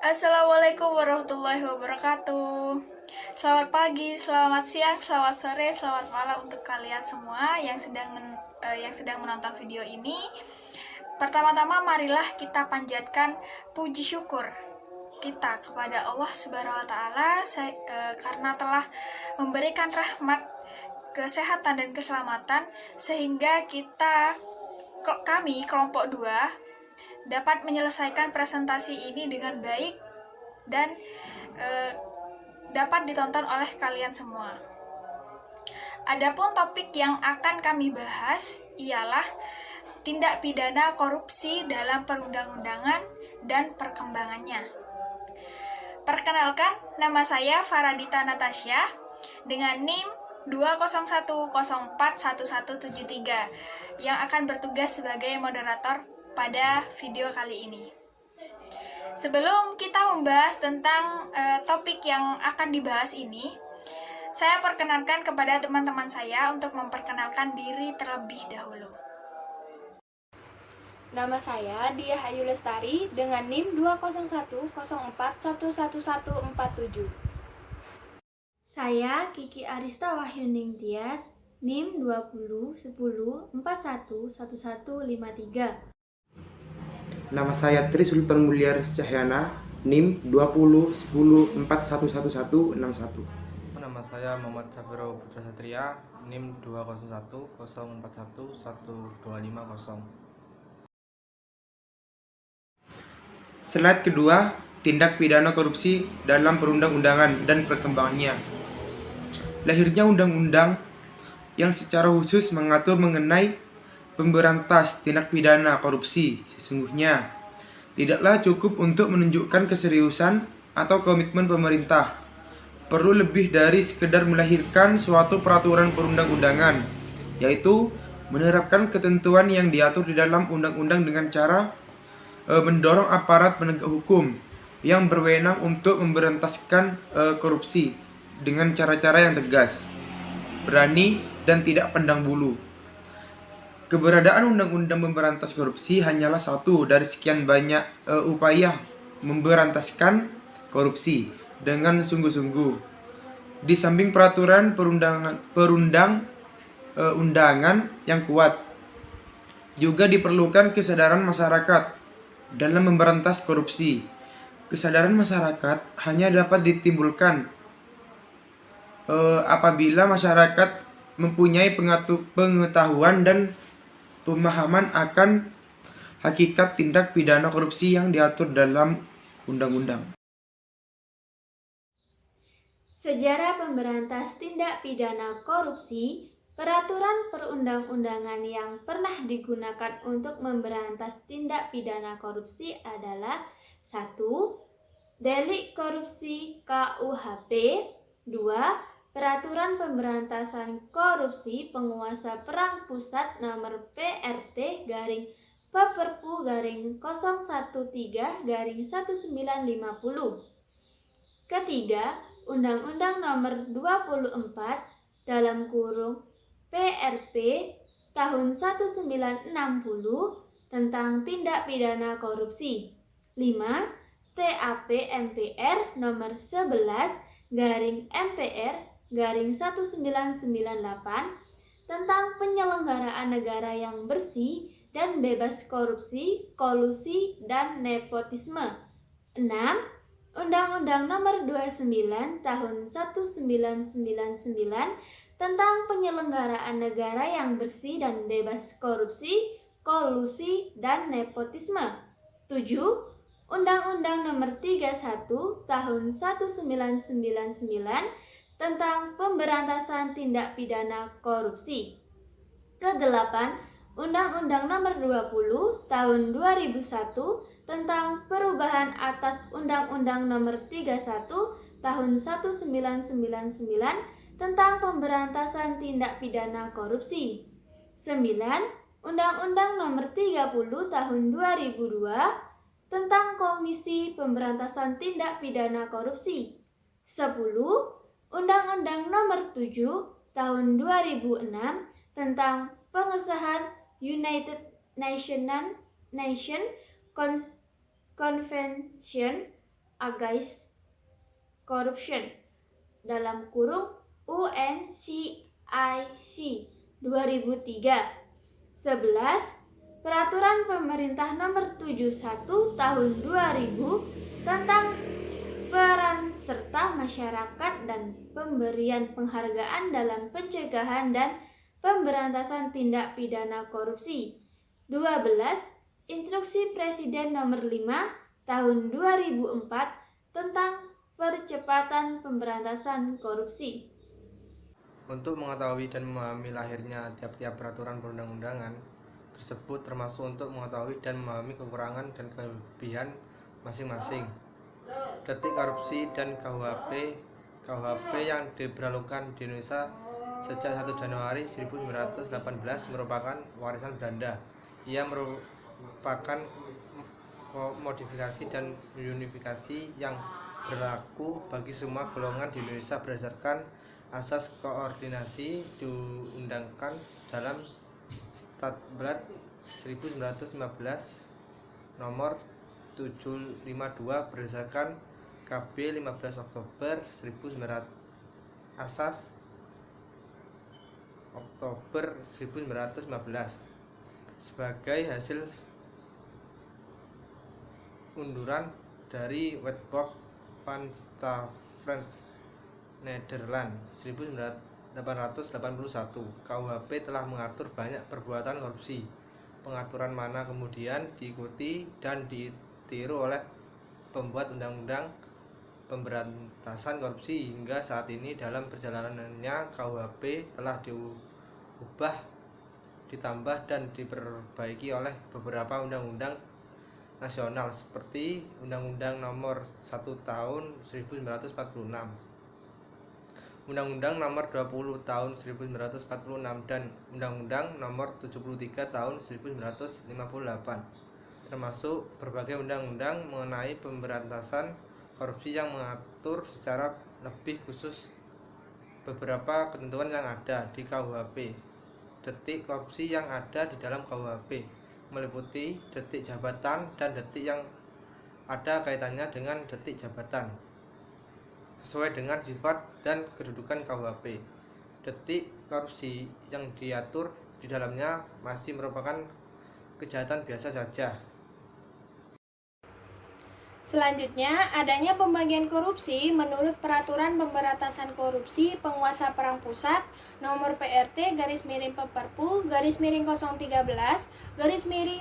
Assalamualaikum warahmatullahi wabarakatuh. Selamat pagi, selamat siang, selamat sore, selamat malam untuk kalian semua yang sedang menonton video ini. Pertama-tama marilah kita panjatkan puji syukur kita kepada Allah Subhanahu wa taala karena telah memberikan rahmat, kesehatan dan keselamatan sehingga kami kelompok 2 dapat menyelesaikan presentasi ini dengan baik dan dapat ditonton oleh kalian semua. Adapun topik yang akan kami bahas ialah tindak pidana korupsi dalam perundang-undangan dan perkembangannya. Perkenalkan, nama saya Faradita Natasha dengan NIM 201041173 yang akan bertugas sebagai moderator pada video kali ini. Sebelum kita membahas tentang topik yang akan dibahas ini, saya perkenalkan kepada teman-teman saya untuk memperkenalkan diri terlebih dahulu. Nama saya Dia Hayu Lestari dengan NIM 20104111147. Saya Kiki Arista Wahyuning Tias, NIM 2010411153. Nama saya Tri Sultan Mulyaris Cahyana, NIM 2010411161. Nama saya Muhammad Safiro Putra Satria, NIM 20104112550. Slide kedua, tindak pidana korupsi dalam perundang-undangan dan perkembangannya. Lahirnya undang-undang yang secara khusus mengatur mengenai pemberantas tindak pidana korupsi sesungguhnya tidaklah cukup untuk menunjukkan keseriusan atau komitmen pemerintah. Perlu lebih dari sekedar melahirkan suatu peraturan perundang-undangan, yaitu menerapkan ketentuan yang diatur di dalam undang-undang dengan cara mendorong aparat penegak hukum yang berwenang untuk memberantaskan korupsi dengan cara-cara yang tegas, berani, dan tidak pandang bulu. Keberadaan undang-undang memberantas korupsi hanyalah satu dari sekian banyak upaya memberantaskan korupsi dengan sungguh-sungguh. Di samping peraturan perundang-undangan yang kuat, juga diperlukan kesadaran masyarakat dalam memberantas korupsi. Kesadaran masyarakat hanya dapat ditimbulkan apabila masyarakat mempunyai pengetahuan dan pemahaman akan hakikat tindak pidana korupsi yang diatur dalam undang-undang. Sejarah pemberantas tindak pidana korupsi. Peraturan perundang-undangan yang pernah digunakan untuk memberantas tindak pidana korupsi adalah 1. Delik Korupsi KUHP. 2. Peraturan Pemberantasan Korupsi Penguasa Perang Pusat Nomor PRT garing Peperpu garing 013-1950. Ketiga, Undang-Undang Nomor 24 dalam kurung PRP tahun 1960 tentang tindak pidana korupsi. 5. TAP MPR nomor 11 garing MPR garing 1998 tentang penyelenggaraan negara yang bersih dan bebas korupsi, kolusi, dan nepotisme. 6. Undang-Undang Nomor 29 Tahun 1999 tentang penyelenggaraan negara yang bersih dan bebas korupsi, kolusi, dan nepotisme. 7. Undang-Undang Nomor 31 Tahun 1999 tentang pemberantasan tindak pidana korupsi. Ke-8, Undang-Undang Nomor 20 Tahun 2001 tentang perubahan atas Undang-Undang Nomor 31 Tahun 1999 tentang pemberantasan tindak pidana korupsi. 9. Undang-Undang Nomor 30 Tahun 2002 tentang Komisi Pemberantasan Tindak Pidana Korupsi. 10. Undang-Undang Nomor 7 Tahun 2006 tentang pengesahan United Nation Convention Against Corruption dalam kurung UNCIC 2003. 11. Peraturan Pemerintah Nomor 71 Tahun 2000 tentang peran serta masyarakat dan pemberian penghargaan dalam pencegahan dan pemberantasan tindak pidana korupsi. 12. Instruksi Presiden Nomor 5 Tahun 2004 tentang percepatan pemberantasan korupsi. Untuk mengetahui dan memahami lahirnya tiap-tiap peraturan perundang-undangan tersebut, termasuk untuk mengetahui dan memahami kekurangan dan kelebihan masing-masing. Detik korupsi dan KUHP yang diberlakukan di Indonesia sejak 1 Januari 1918 merupakan warisan Belanda. Ia merupakan modifikasi dan unifikasi yang berlaku bagi semua golongan di Indonesia berdasarkan asas koordinasi diundangkan dalam Statblad 1915 nomor 752 berdasarkan KB 15 Oktober 1919 sebagai hasil unduran dari Wetboek van Staffrens Nederland 1881. KUHP telah mengatur banyak perbuatan korupsi, pengaturan mana kemudian diikuti dan ditiru oleh pembuat undang-undang pemberantasan korupsi. Hingga saat ini dalam perjalanannya KUHP telah diubah, ditambah dan diperbaiki oleh beberapa undang-undang nasional seperti Undang-Undang Nomor 1 Tahun 1946, Undang-Undang Nomor 20 Tahun 1946 dan Undang-Undang Nomor 73 Tahun 1958, termasuk berbagai undang-undang mengenai pemberantasan korupsi yang mengatur secara lebih khusus beberapa ketentuan yang ada di KUHP. Detik korupsi yang ada di dalam KUHP meliputi detik jabatan dan detik yang ada kaitannya dengan detik jabatan sesuai dengan sifat dan kedudukan KUHP. Detik korupsi yang diatur di dalamnya masih merupakan kejahatan biasa saja. Selanjutnya, adanya pembagian korupsi menurut Peraturan Pemberantasan Korupsi Penguasa Perang Pusat Nomor PRT /Perpu /013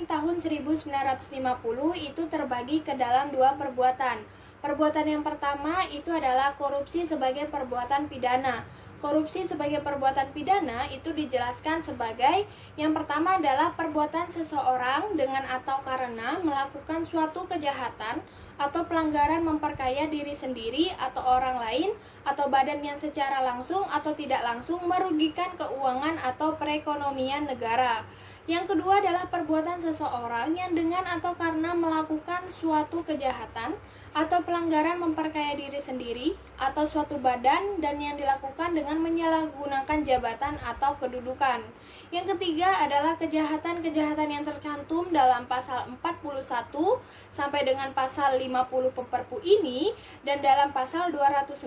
tahun 1950 itu terbagi ke dalam dua perbuatan. Perbuatan yang pertama itu adalah korupsi sebagai perbuatan pidana. Korupsi sebagai perbuatan pidana itu dijelaskan sebagai yang pertama adalah perbuatan seseorang dengan atau karena melakukan suatu kejahatan atau pelanggaran memperkaya diri sendiri atau orang lain atau badan yang secara langsung atau tidak langsung merugikan keuangan atau perekonomian negara. Yang kedua adalah perbuatan seseorang yang dengan atau karena melakukan suatu kejahatan atau pelanggaran memperkaya diri sendiri atau suatu badan dan yang dilakukan dengan menyalahgunakan jabatan atau kedudukan. Yang ketiga adalah kejahatan-kejahatan yang tercantum dalam pasal 41 sampai dengan pasal 50 Perpu ini dan dalam pasal 209,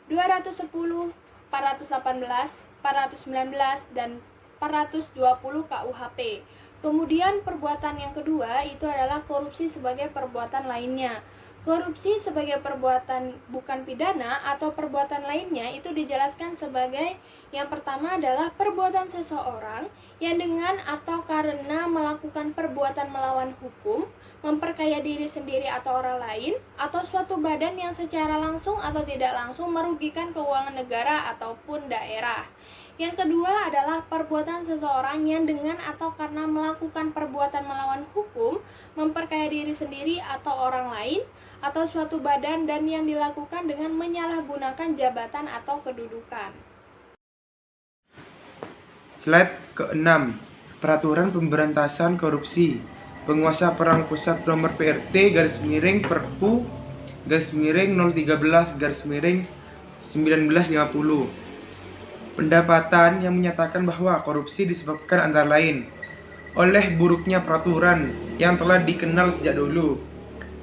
210, 418, 419 dan 420 KUHP. Kemudian perbuatan yang kedua itu adalah korupsi sebagai perbuatan lainnya. Korupsi sebagai perbuatan bukan pidana atau perbuatan lainnya itu dijelaskan sebagai yang pertama adalah perbuatan seseorang yang dengan atau karena melakukan perbuatan melawan hukum, memperkaya diri sendiri atau orang lain, atau suatu badan yang secara langsung atau tidak langsung merugikan keuangan negara ataupun daerah. Yang kedua adalah perbuatan seseorang yang dengan atau karena melakukan perbuatan melawan hukum, memperkaya diri sendiri atau orang lain, atau suatu badan dan yang dilakukan dengan menyalahgunakan jabatan atau kedudukan. Slide ke-6. Peraturan Pemberantasan Korupsi Penguasa Perang Pusat Nomor PRT /Perpu /013 Pendapatan yang menyatakan bahwa korupsi disebabkan antara lain oleh buruknya peraturan yang telah dikenal sejak dulu,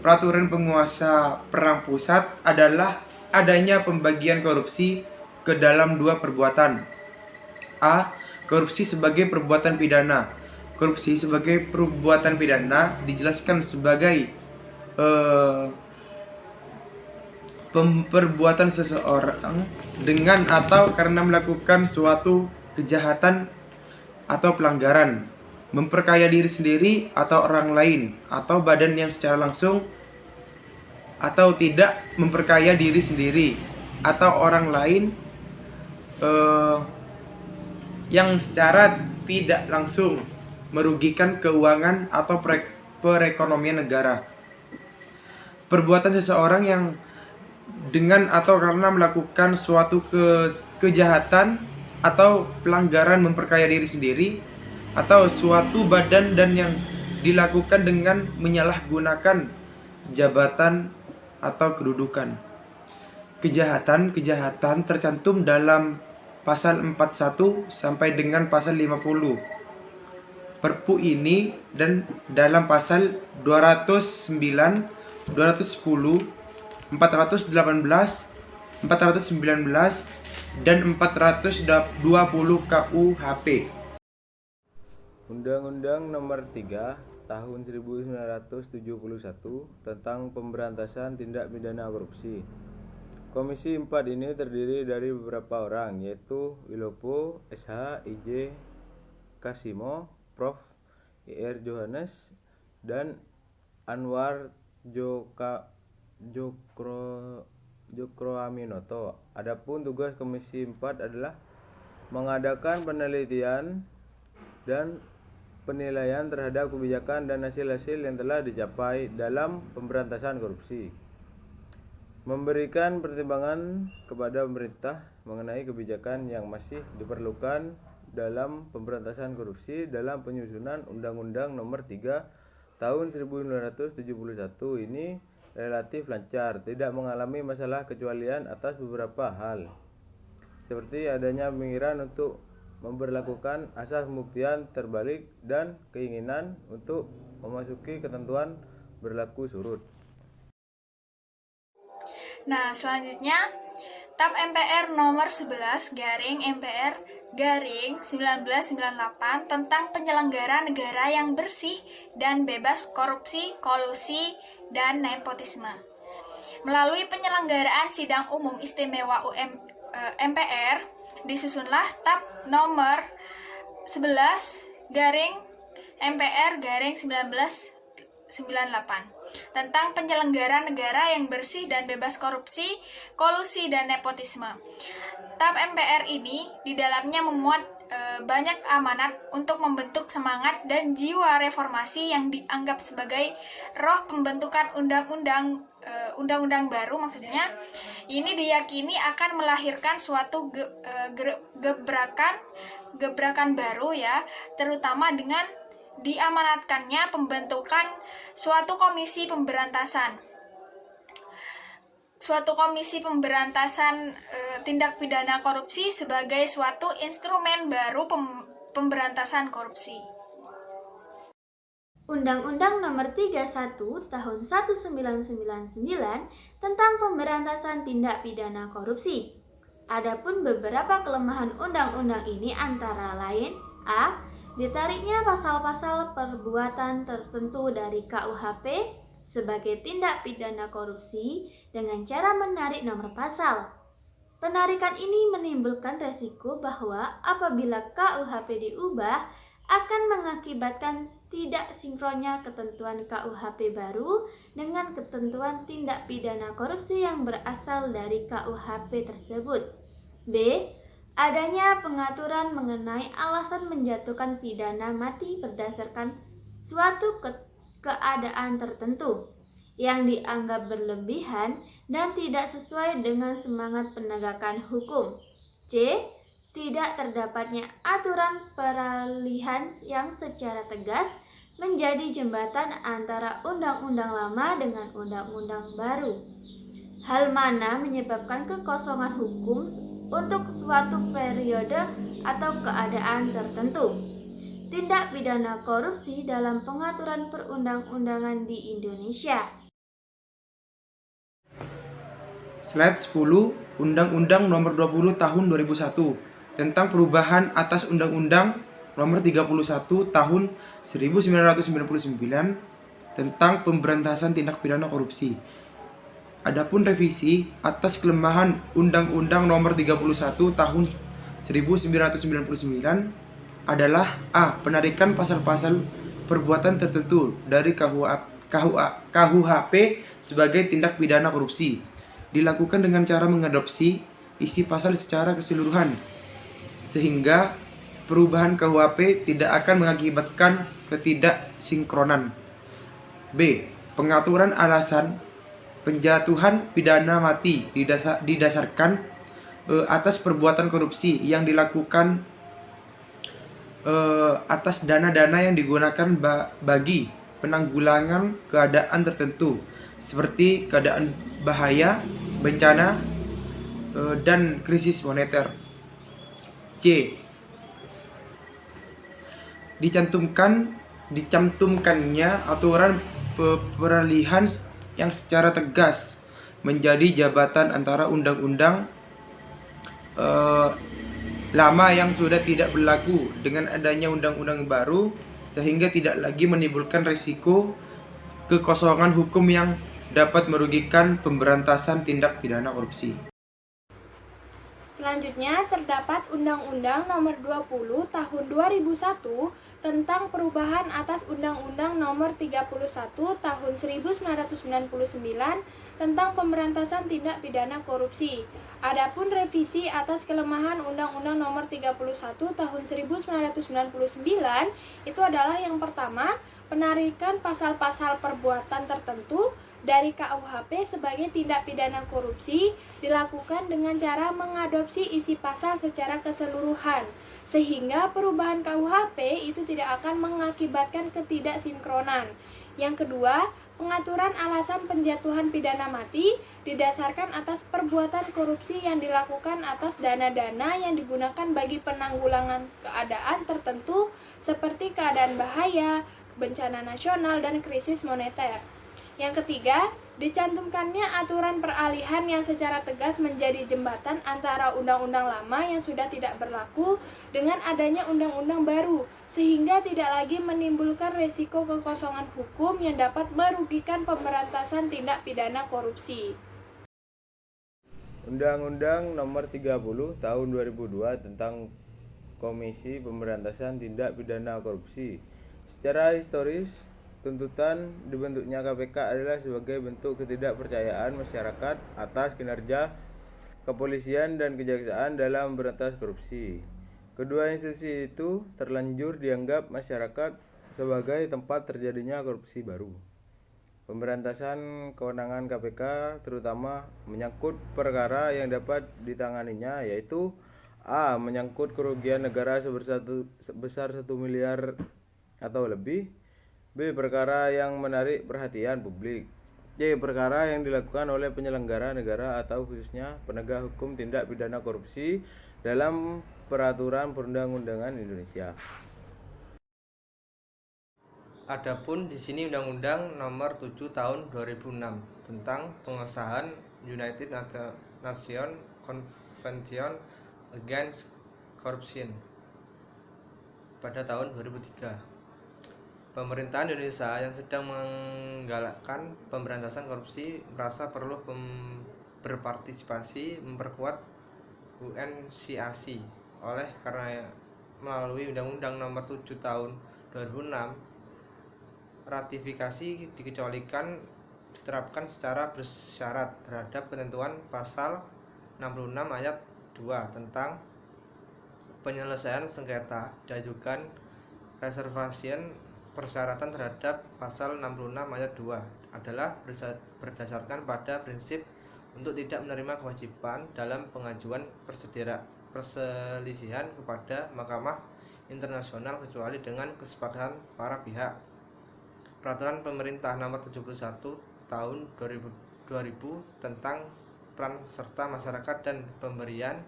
peraturan penguasa perang pusat adalah adanya pembagian korupsi ke dalam dua perbuatan. A. Korupsi sebagai perbuatan pidana. Korupsi sebagai perbuatan pidana dijelaskan sebagai perbuatan seseorang dengan atau karena melakukan suatu kejahatan atau pelanggaran, memperkaya diri sendiri atau orang lain atau badan yang secara langsung atau tidak memperkaya diri sendiri atau orang lain yang secara tidak langsung merugikan keuangan atau perekonomian negara. Perbuatan seseorang yang dengan atau karena melakukan suatu kejahatan atau pelanggaran memperkaya diri sendiri atau suatu badan dan yang dilakukan dengan menyalahgunakan jabatan atau kedudukan. Kejahatan tercantum dalam pasal 41 sampai dengan pasal 50 Perpu ini dan dalam pasal 209, 210, 418, 419, dan 420 KUHP. Undang-Undang Nomor 3 Tahun 1971 tentang Pemberantasan Tindak Pidana Korupsi. Komisi 4 ini terdiri dari beberapa orang, yaitu Wilopo, SH, IJ, Kasimo, Prof. IR Johannes, dan Anwar Jokroaminoto. Adapun tugas Komisi 4 adalah mengadakan penelitian dan penilaian terhadap kebijakan dan hasil-hasil yang telah dicapai dalam pemberantasan korupsi, memberikan pertimbangan kepada pemerintah mengenai kebijakan yang masih diperlukan dalam pemberantasan korupsi dalam penyusunan Undang-Undang Nomor 3 Tahun 1971 ini relatif lancar, tidak mengalami masalah kecualian atas beberapa hal, seperti adanya pemikiran untuk memberlakukan asas pembuktian terbalik dan keinginan untuk memasuki ketentuan berlaku surut. Nah, selanjutnya TAP MPR nomor 11 garing MPR garing 1998 tentang penyelenggara negara yang bersih dan bebas korupsi, kolusi, dan nepotisme. Melalui penyelenggaraan sidang umum istimewa MPR, disusunlah TAP nomor 11 garing MPR garing 1998 tentang penyelenggara negara yang bersih dan bebas korupsi, kolusi, dan nepotisme. TAP MPR ini di dalamnya memuat banyak amanat untuk membentuk semangat dan jiwa reformasi yang dianggap sebagai roh pembentukan undang-undang baru. Maksudnya, ini diyakini akan melahirkan suatu gebrakan baru ya, terutama dengan diamanatkannya pembentukan suatu komisi pemberantasan tindak pidana korupsi sebagai suatu instrumen baru pemberantasan korupsi. Undang-Undang Nomor 31 Tahun 1999 tentang Pemberantasan Tindak Pidana Korupsi. Adapun beberapa kelemahan undang-undang ini antara lain: A. Ditariknya pasal-pasal perbuatan tertentu dari KUHP sebagai tindak pidana korupsi dengan cara menarik nomor pasal. Penarikan ini menimbulkan resiko bahwa apabila KUHP diubah akan mengakibatkan tidak sinkronnya ketentuan KUHP baru dengan ketentuan tindak pidana korupsi yang berasal dari KUHP tersebut. B. Adanya pengaturan mengenai alasan menjatuhkan pidana mati berdasarkan suatu keadaan tertentu yang dianggap berlebihan dan tidak sesuai dengan semangat penegakan hukum. C. Tidak terdapatnya aturan peralihan yang secara tegas menjadi jembatan antara undang-undang lama dengan undang-undang baru. Hal mana menyebabkan kekosongan hukum untuk suatu periode atau keadaan tertentu. Tindak pidana korupsi dalam pengaturan perundang-undangan di Indonesia. Slide 10 Undang-Undang Nomor 20 Tahun 2001 tentang perubahan atas Undang-Undang Nomor 31 Tahun 1999 tentang pemberantasan tindak pidana korupsi. Adapun revisi atas kelemahan Undang-Undang Nomor 31 Tahun 1999 adalah A. Penarikan pasal-pasal perbuatan tertentu dari KUHP sebagai tindak pidana korupsi dilakukan dengan cara mengadopsi isi pasal secara keseluruhan, sehingga perubahan KUHP tidak akan mengakibatkan ketidaksinkronan. B. Pengaturan alasan penjatuhan pidana mati didasarkan atas perbuatan korupsi yang dilakukan atas dana-dana yang digunakan bagi penanggulangan keadaan tertentu seperti keadaan bahaya, bencana, dan krisis moneter. C. Dicantumkannya aturan peralihan yang secara tegas menjadi jabatan antara undang-undang lama yang sudah tidak berlaku dengan adanya undang-undang baru, sehingga tidak lagi menimbulkan risiko kekosongan hukum yang dapat merugikan pemberantasan tindak pidana korupsi. Selanjutnya terdapat Undang-Undang Nomor 20 Tahun 2001 tentang perubahan atas Undang-Undang Nomor 31 Tahun 1999 tentang pemberantasan tindak pidana korupsi. Adapun revisi atas kelemahan Undang-Undang Nomor 31 Tahun 1999 itu adalah yang pertama, penarikan pasal-pasal perbuatan tertentu dari KUHP sebagai tindak pidana korupsi dilakukan dengan cara mengadopsi isi pasal secara keseluruhan, sehingga perubahan KUHP itu tidak akan mengakibatkan ketidaksinkronan. Yang kedua, pengaturan alasan penjatuhan pidana mati didasarkan atas perbuatan korupsi yang dilakukan atas dana-dana yang digunakan bagi penanggulangan keadaan tertentu seperti keadaan bahaya, bencana nasional, dan krisis moneter. Yang ketiga, dicantumkannya aturan peralihan yang secara tegas menjadi jembatan antara undang-undang lama yang sudah tidak berlaku dengan adanya undang-undang baru, sehingga tidak lagi menimbulkan risiko kekosongan hukum yang dapat merugikan pemberantasan tindak pidana korupsi. Undang-Undang Nomor 30 Tahun 2002 tentang Komisi Pemberantasan Tindak Pidana Korupsi. Secara historis, tuntutan dibentuknya KPK adalah sebagai bentuk ketidakpercayaan masyarakat atas kinerja kepolisian dan kejaksaan dalam memberantas korupsi. Kedua institusi itu terlanjur dianggap masyarakat sebagai tempat terjadinya korupsi baru. Pemberantasan kewenangan KPK terutama menyangkut perkara yang dapat ditanganinya, yaitu A. Menyangkut kerugian negara sebesar 1 miliar atau lebih. B. Perkara yang menarik perhatian publik. C. Perkara yang dilakukan oleh penyelenggara negara atau khususnya penegak hukum tindak pidana korupsi dalam peraturan perundang-undangan Indonesia. Adapun di sini Undang-Undang Nomor 7 Tahun 2006 tentang pengesahan United Nations Convention Against Corruption pada tahun 2003. Pemerintahan Indonesia yang sedang menggalakkan pemberantasan korupsi merasa perlu berpartisipasi memperkuat UNCAC. Oleh karena melalui Undang-Undang Nomor 7 Tahun 2006, ratifikasi diterapkan secara bersyarat terhadap ketentuan pasal 66 ayat 2 tentang penyelesaian sengketa diajukan reservation. Persyaratan terhadap pasal 66 ayat 2 adalah berdasarkan pada prinsip untuk tidak menerima kewajiban dalam pengajuan perselisihan kepada Mahkamah Internasional kecuali dengan kesepakatan para pihak. Peraturan Pemerintah Nomor 71 Tahun 2000 tentang peran serta masyarakat dan pemberian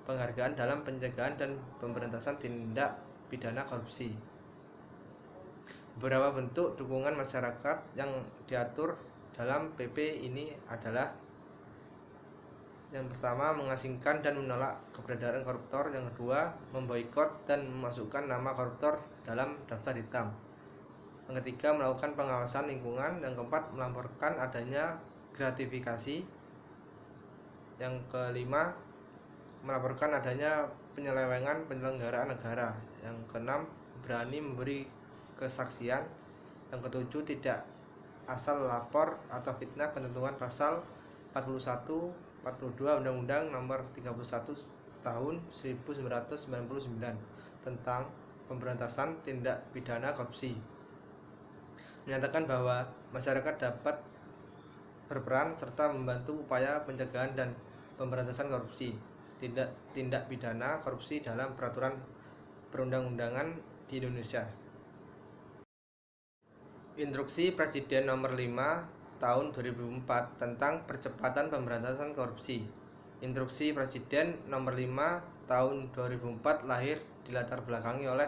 penghargaan dalam pencegahan dan pemberantasan tindak pidana korupsi. Beberapa bentuk dukungan masyarakat yang diatur dalam PP ini adalah Yang pertama, mengasingkan dan menolak keberadaan koruptor. Yang kedua, memboikot dan memasukkan nama koruptor dalam daftar hitam. Yang ketiga, melakukan pengawasan lingkungan. Yang keempat, melaporkan adanya gratifikasi. Yang kelima, melaporkan adanya penyelewengan penyelenggaraan negara. Yang keenam, berani memberi kesaksian. Yang ketujuh, tidak asal lapor atau fitnah ketentuan pasal 41 42 Undang-Undang Nomor 31 Tahun 1999 tentang pemberantasan tindak pidana korupsi. Menyatakan bahwa masyarakat dapat berperan serta membantu upaya pencegahan dan pemberantasan korupsi, tindak pidana korupsi dalam peraturan perundang-undangan di Indonesia. Instruksi Presiden Nomor 5 Tahun 2004 tentang percepatan pemberantasan korupsi. Instruksi Presiden Nomor 5 Tahun 2004 lahir dilatar belakangi oleh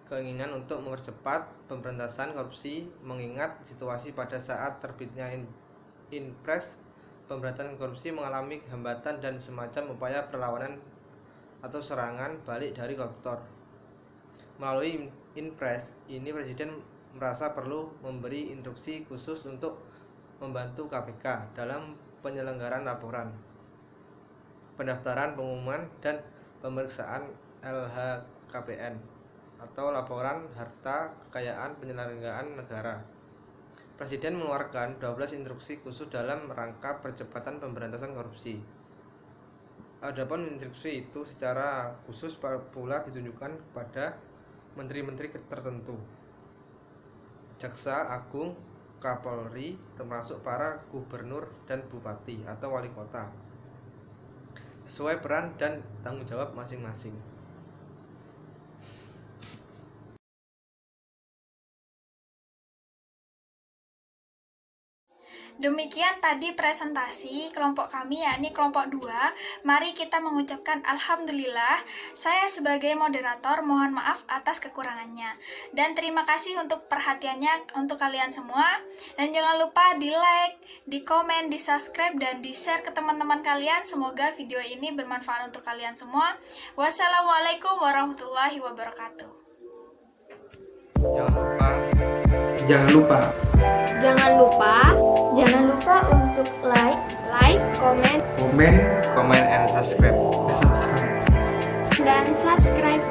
keinginan untuk mempercepat pemberantasan korupsi, mengingat situasi pada saat terbitnya Inpres pemberantasan korupsi mengalami hambatan dan semacam upaya perlawanan atau serangan balik dari koruptor. Melalui Inpres ini, Presiden merasa perlu memberi instruksi khusus untuk membantu KPK dalam penyelenggaraan laporan, pendaftaran, pengumuman, dan pemeriksaan LHKPN atau laporan harta kekayaan penyelenggaraan negara. Presiden mengeluarkan 12 instruksi khusus dalam rangka percepatan pemberantasan korupsi. Adapun instruksi itu secara khusus pula ditunjukkan kepada menteri-menteri tertentu, Jaksa Agung, Kapolri, termasuk para gubernur dan bupati atau wali kota, sesuai peran dan tanggung jawab masing-masing. Demikian tadi presentasi kelompok kami, yakni kelompok 2. Mari kita mengucapkan Alhamdulillah. Saya sebagai moderator mohon maaf atas kekurangannya. Dan terima kasih untuk perhatiannya untuk kalian semua. Dan jangan lupa di like, di komen, di subscribe, dan di share ke teman-teman kalian. Semoga video ini bermanfaat untuk kalian semua. Wassalamualaikum warahmatullahi wabarakatuh. Jangan lupa Jangan lupa untuk like, komen, and subscribe. dan subscribe